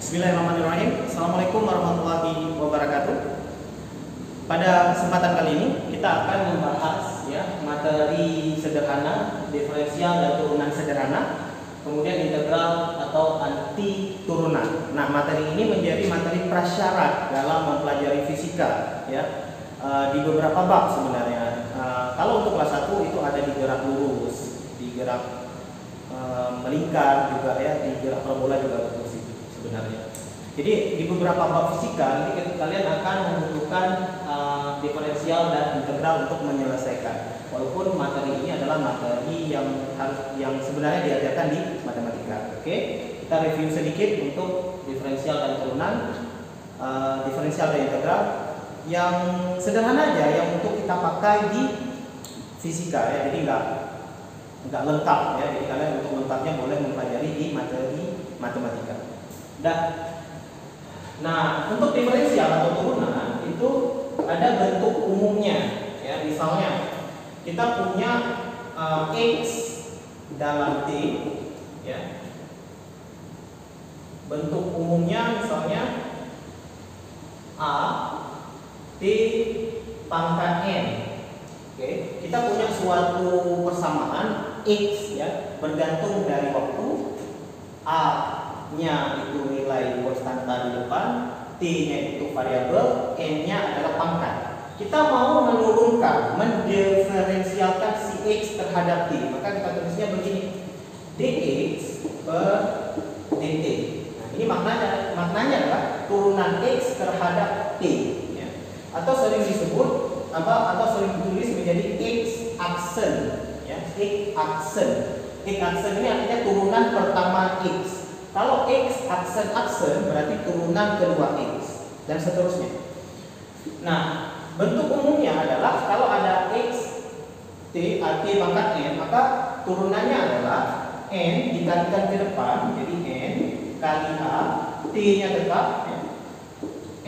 Bismillahirrahmanirrahim. Assalamualaikum warahmatullahi wabarakatuh. Pada kesempatan kali ini kita akan membahas materi sederhana, diferensial dan turunan sederhana, kemudian integral atau anti turunan. Nah, materi ini menjadi materi prasyarat dalam mempelajari fisika di beberapa bab sebenarnya. Kalau untuk kelas 1 itu ada di gerak lurus, di gerak melingkar juga di gerak parabola juga betul sih sebenarnya. Jadi di beberapa bab fisika ini kalian akan membutuhkan diferensial dan integral untuk menyelesaikan. Walaupun materi ini adalah materi yang sebenarnya diajarkan di matematika. Oke, kita review sedikit untuk diferensial dan turunan, diferensial dan integral yang sederhana aja yang untuk kita pakai di fisika Jadi nggak lengkap Jadi kalian untuk lengkapnya boleh mempelajari di materi matematika. Nah, untuk diferensial atau turunan itu ada bentuk umumnya misalnya kita punya X dalam T bentuk umumnya misalnya A T pangkat N. Oke, kita punya suatu persamaan X bergantung dari waktu, A nya itu nilai konstanta di depan, T-nya itu variabel, N-nya adalah pangkat. Kita mau menurunkan, mendiferensialkan si X terhadap T, maka kita tulisnya begini, dx per dt. Nah, ini maknanya adalah turunan X terhadap T atau sering disebut atau sering ditulis menjadi X aksen X aksen. X aksen ini artinya turunan pertama X. Kalau X aksen berarti turunan kedua X dan seterusnya. Nah, bentuk umumnya adalah kalau ada X T pangkat N, maka turunannya adalah N dikalikan ke depan, jadi N kali A, T-nya tetap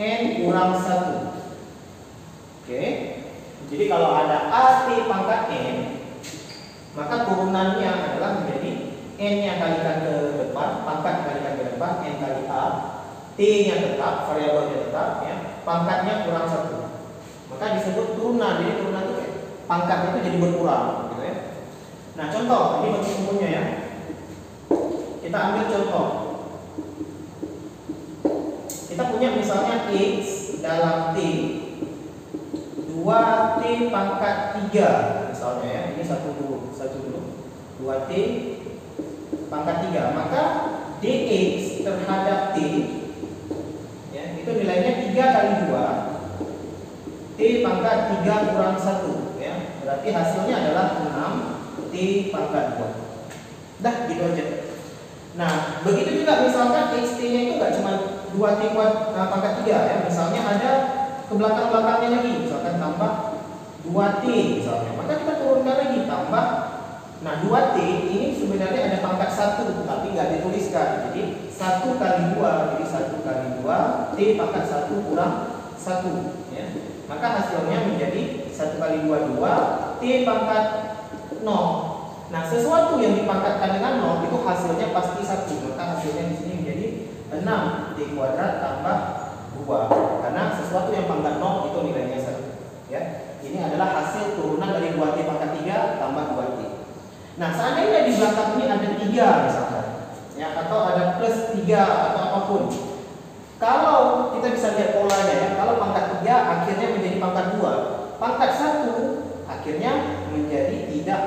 N kurang 1. Oke, jadi kalau ada A T pangkat N, maka turunannya adalah menjadi N-nya kalikan ke depan, pangkat kalikan ke depan, N kali A, T-nya tetap, variabelnya tetap, pangkatnya kurang 1. Maka disebut turunan. Jadi turunan itu pangkatnya itu jadi berkurang, gitu . Nah, contoh, ini bentuk umumnya Kita ambil contoh. Kita punya misalnya X dalam T 2T pangkat 3 misalnya Ini satu dulu. 2T pangkat 3, maka dx terhadap T itu nilainya 3 kali 2 T pangkat 3 kurang 1 berarti hasilnya adalah 6 T pangkat 2. Gitu aja. Nah, begitu juga misalkan xt nya itu nggak cuma 2T pangkat 3 misalnya ada ke belakang-belakangnya lagi, misalkan tambah 2T misalnya, maka kita turunkan lagi tambah. Nah, 2T ini sebenarnya ada pangkat 1 tapi nggak dituliskan. Jadi 1 kali 2, jadi 1 kali 2 T pangkat 1 kurang 1 Maka hasilnya menjadi 1 kali 2 2 T pangkat 0. Nah, sesuatu yang dipangkatkan dengan 0 itu hasilnya pasti 1. Maka hasilnya di sini menjadi 6 T kuadrat tambah 2 karena sesuatu yang pangkat 0 itu nilainya 1 Ini adalah hasil turunan dari 2T pangkat 3 tambah 2T. Nah, seandainya di belakang ini ada 3 misalkan atau ada plus 3 atau apapun, kalau kita bisa lihat polanya kalau pangkat 3 akhirnya menjadi pangkat 2, pangkat 1 akhirnya menjadi tidak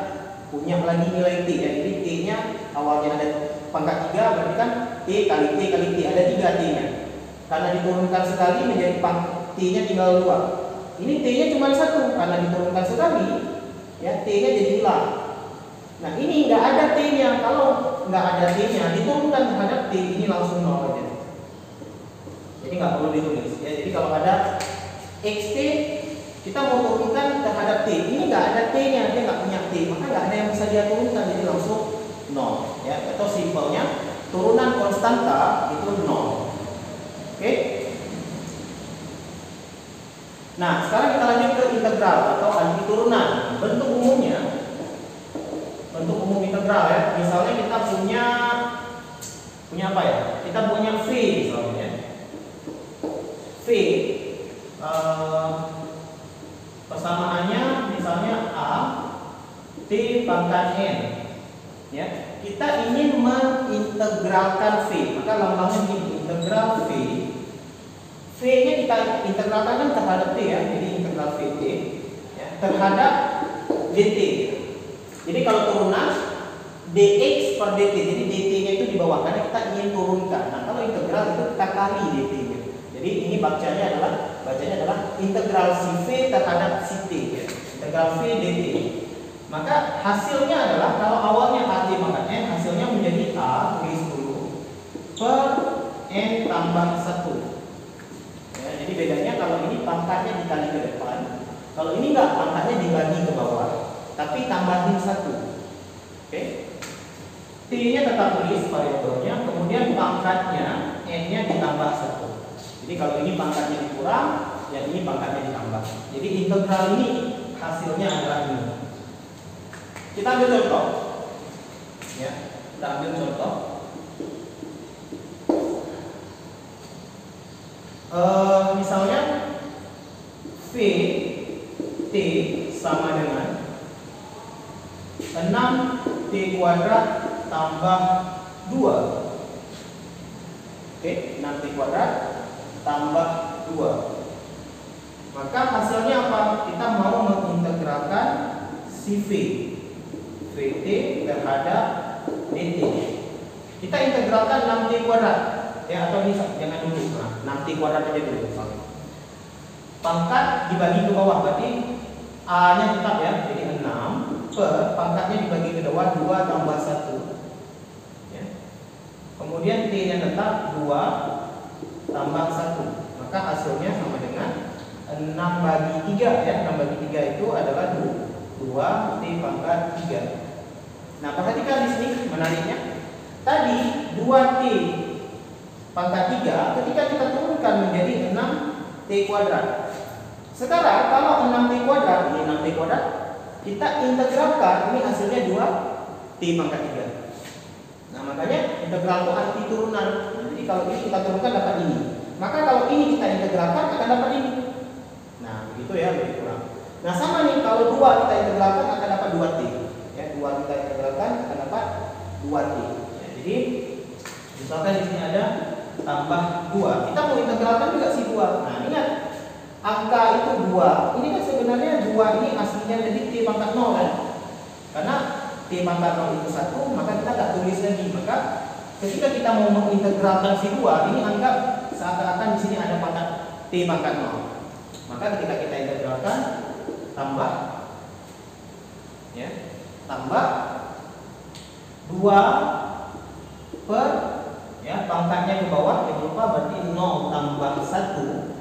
punya lagi nilai T Jadi T nya awalnya ada pangkat 3, berarti kan T kali T kali T, ada 3 T nya. Karena diturunkan sekali menjadi T nya tinggal 2. Ini T nya cuma 1, karena diturunkan sekali T nya jadi hilang. Nah, ini nggak ada T-nya. Kalau nggak ada T-nya, diturunkan terhadap T ini langsung 0 aja. Jadi nggak perlu ditulis Jadi kalau ada XT, kita mau turunkan terhadap T. Ini nggak ada T-nya, dia nggak punya T, maka nggak ada yang bisa dia turunkan, jadi langsung 0 Atau simpelnya turunan konstanta itu 0. Oke. Nah, sekarang kita lanjut ke integral atau anti turunan. Bentuk umumnya integral Misalnya kita punya apa kita punya V misalnya. V persamaannya misalnya A T pangkat N. Ya, kita ingin mengintegralkan V, maka lambangnya begini, integral V. V-nya kita integralkan kan terhadap T ya, jadi integral VT ya, terhadap dt. Jadi kalau turunan dx per dt, jadi dt-nya itu di bawah karena kita ingin turunkan. Nah, kalau integral itu kita kali dt-nya. Jadi ini bacanya adalah integral si V terhadap si T ya. Integral V dt. Maka hasilnya adalah kalau awalnya A T pangkat N, hasilnya menjadi A tulis dulu per N tambah 1. Ya, jadi bedanya kalau ini pangkatnya dikali ke depan, kalau ini enggak, pangkatnya dibagi ke bawah, tapi tambahin 1. Oke. T-nya tetap tulis variabelnya, kemudian pangkatnya N-nya ditambah 1. Jadi kalau ini pangkatnya dikurang, yang ini pangkatnya ditambah. Jadi integral ini hasilnya adalah ini. Kita ambil contoh. Ya, kita ambil contoh. Misalnya V T sama dengan 6T kuadrat tambah 2. Oke, 6T kuadrat tambah 2. Maka hasilnya apa? Kita mau mengintegralkan si V VT terhadap dt. Kita integralkan 6T kuadrat. Ya, atau ini jangan dulu. Nah, 6T kuadrat aja dulu misalnya. Pangkat dibagi ke bawah, berarti A-nya tetap ya, jadi 6 per pangkatnya dibagi ke bawah 2 tambah 1. Ya. Kemudian T-nya tetap 2 tambah 1. Maka hasilnya sama dengan 6 bagi 3 ya. 6 bagi 3 itu adalah 2T pangkat 3. Nah, perhatikan di sini menariknya. Tadi 2T pangkat 3 ketika kita turunkan menjadi 6T kuadrat. Sekarang kalau 6T kuadrat, ini 6T kuadrat, kita integralkan, ini hasilnya 2T pangkat 3. Nah, makanya integral itu arti turunan. Jadi kalau ini kita turunkan dapat ini. Maka kalau ini kita integralkan akan dapat ini. Nah, begitu ya, lebih kurang. Nah, sama nih, kalau 2 kita integralkan akan dapat 2T. Ya, 2 kita integralkan akan dapat 2T. Ya, jadi misalkan di sini ada tambah 2. Kita mau integralkan juga si 2. Nah, ingat angka itu 2. Ini kan sebenarnya 2 ini aslinya jadi T pangkat 0 kan? Karena T pangkat 0 itu 1, maka kita nggak tulis lagi. Maka ketika kita mau mengintegralkan si 2, ini anggap seakan-akan di sini ada pangkat T pangkat 0. Maka ketika kita integralkan tambah ya, tambah 2 per ya, pangkatnya ke bawah, jangan lupa berarti 0 tambah 1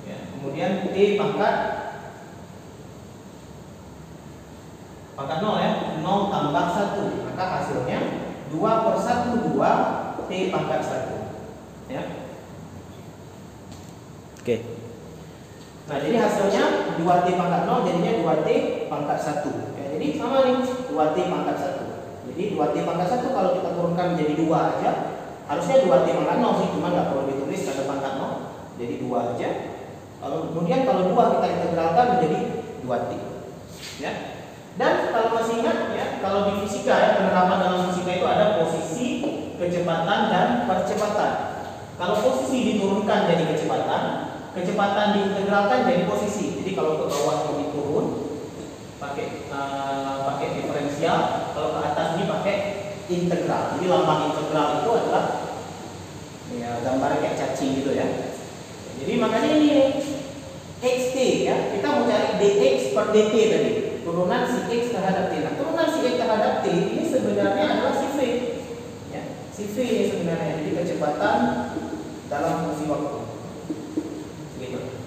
ya, kemudian T pangkat 0 ya, 0 tambah 1, maka hasilnya 2 per 1 2 T pangkat 1 ya. Oke. Nah, jadi hasilnya 2T pangkat 0 jadinya 2T pangkat 1 ya, jadi sama nih 2T pangkat 1. Jadi 2T pangkat 1 kalau kita turunkan menjadi 2 aja, harusnya 2T pangkat 0 sih, cuma nggak perlu ditulis ada pangkat 0, jadi 2 aja. Kemudian kalau 2 kita integralkan menjadi 2T ya. Dan kalau masih ingat ya, kalau di fisika ya, penerapan dalam fisika itu ada posisi, kecepatan, dan percepatan. Kalau posisi diturunkan jadi kecepatan, kecepatan diintegralkan jadi posisi. Jadi kalau ke bawah lebih turun pakai diferensial, kalau ke atas ini pakai integral. Jadi lambang integral itu adalah ya gambar kayak cacing gitu ya. Jadi makanya ini xt ya, kita mau cari dx per dt tadi, turunan si x terhadap t. Nah, turunan si x terhadap t ini sebenarnya adalah si v ya, si v ini sebenarnya, jadi kecepatan dalam fungsi waktu.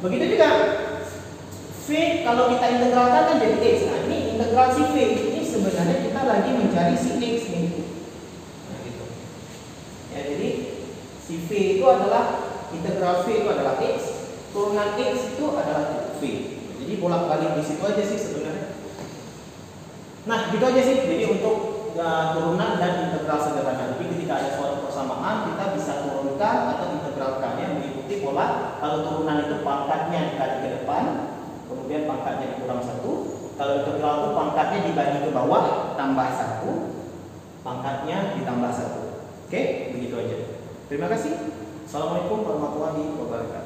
Begitu juga V kalau kita integralkan kan jadi X. Nah, ini integral si V. Ini sebenarnya kita lagi mencari si X nih. Nah, gitu. Ya, jadi si V itu adalah integral V itu adalah X, turunan X itu adalah V. Jadi bolak-balik di situ aja sih sebenarnya. Nah, gitu aja sih. Jadi untuk turunan dan integral sederhana. Jadi ketika ada suatu persamaan kita bisa turunkan atau integralkan ya, mengikuti pola. Kalau turunan itu pangkatnya dikali ke depan, kemudian pangkatnya dikurang 1. Kalau integral itu pangkatnya dibagi ke bawah tambah 1, pangkatnya ditambah 1. Oke, begitu aja. Terima kasih. Assalamualaikum warahmatullahi wabarakatuh.